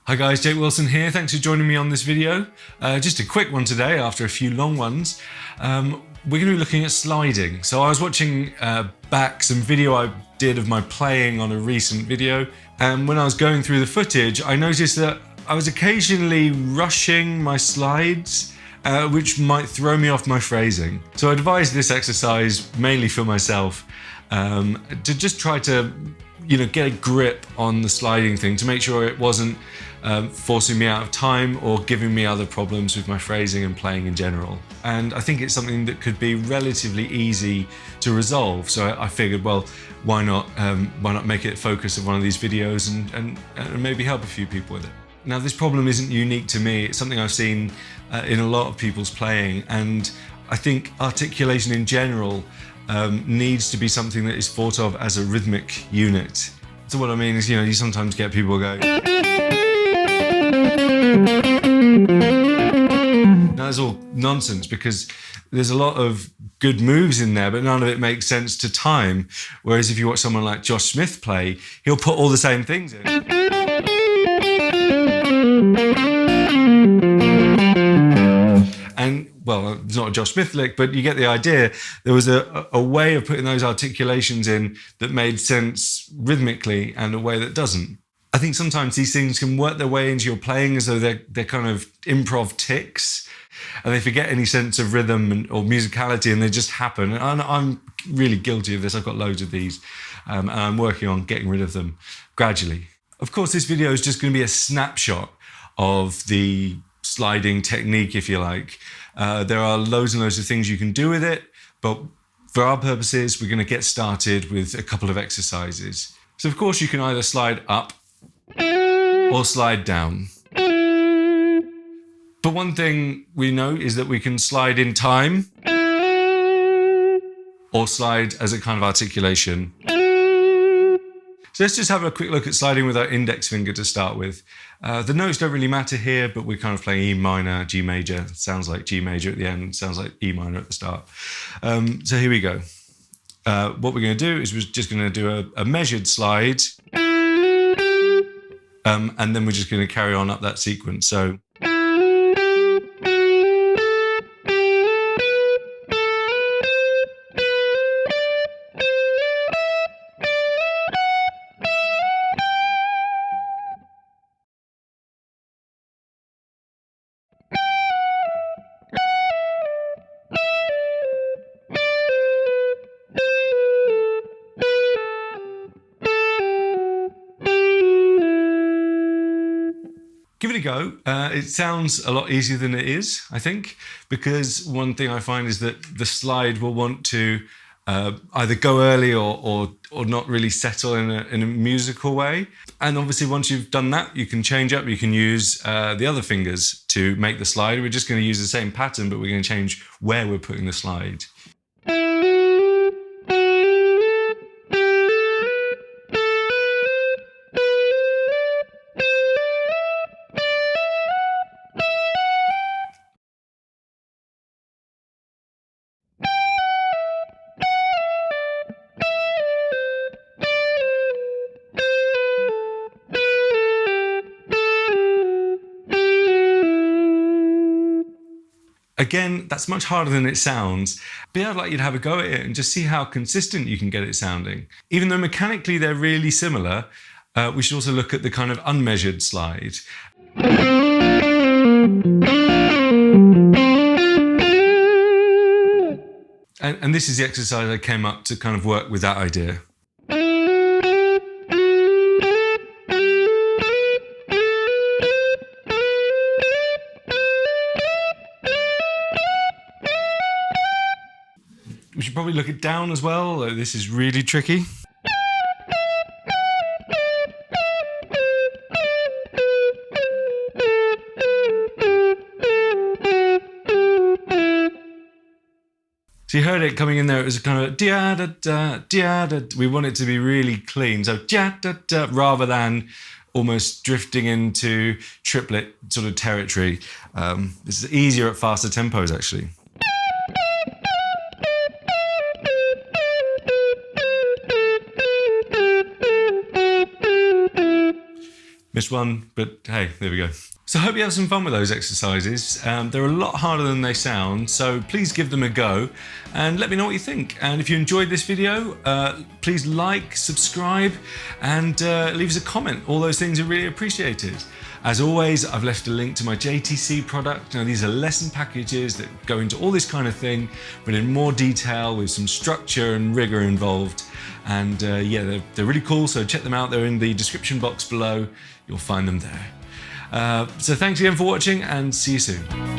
Hi guys, Jake Wilson here. Thanks for joining me on this video. Just a quick one today after a few long ones. We're going to be looking at sliding. So I was watching back some video I did of my playing on a recent video, and when I was going through the footage I noticed that I was occasionally rushing my slides, which might throw me off my phrasing. So I devised this exercise mainly for myself to just try to get a grip on the sliding thing, to make sure it wasn't forcing me out of time or giving me other problems with my phrasing and playing in general. And I think it's something that could be relatively easy to resolve. So I figured, well, why not make it a focus of one of these videos and maybe help a few people with it. Now, this problem isn't unique to me. It's something I've seen in a lot of people's playing, and I think articulation in general needs to be something that is thought of as a rhythmic unit. So what I mean is, you sometimes get people go. Now, that's all nonsense, because there's a lot of good moves in there, but none of it makes sense to time. Whereas if you watch someone like Josh Smith play, he'll put all the same things in. And, well, it's not a Josh Smith lick, but you get the idea. There was a way of putting those articulations in that made sense rhythmically and a way that doesn't. I think sometimes these things can work their way into your playing as though they're kind of improv ticks, and they forget any sense of rhythm or musicality, and they just happen. And I'm really guilty of this. I've got loads of these, and I'm working on getting rid of them gradually. Of course, this video is just going to be a snapshot of the sliding technique, if you like. There are loads and loads of things you can do with it, but for our purposes, we're going to get started with a couple of exercises. So of course you can either slide up or slide down. But one thing we know is that we can slide in time or slide as a kind of articulation. So let's just have a quick look at sliding with our index finger to start with. The notes don't really matter here, but we're kind of playing E minor, G major. Sounds like G major at the end, sounds like E minor at the start. So here we go. What we're going to do is we're just going to do a measured slide, and then we're just going to carry on up that sequence. So. Give it a go. It sounds a lot easier than it is, I think, because one thing I find is that the slide will want to either go early or not really settle in a musical way. And obviously once you've done that, you can change up. You can use the other fingers to make the slide. We're just going to use the same pattern, but we're going to change where we're putting the slide. Again, that's much harder than it sounds, but I'd like you to have a go at it and just see how consistent you can get it sounding. Even though mechanically they're really similar, we should also look at the kind of unmeasured slide. And this is the exercise I came up to kind of work with that idea. We should probably look it down as well, although this is really tricky. So you heard it coming in there, it was kind of da-da-da, da-da. We want it to be really clean, so da-da-da, rather than almost drifting into triplet sort of territory. This is easier at faster tempos, actually. Missed one, but hey, there we go. So I hope you have some fun with those exercises. They're a lot harder than they sound, so please give them a go and let me know what you think. And if you enjoyed this video, please like, subscribe, and leave us a comment. All those things are really appreciated. As always, I've left a link to my JTC product. Now, these are lesson packages that go into all this kind of thing, but in more detail with some structure and rigor involved. And yeah, they're really cool, so check them out. They're in the description box below. You'll find them there. So thanks again for watching, and see you soon.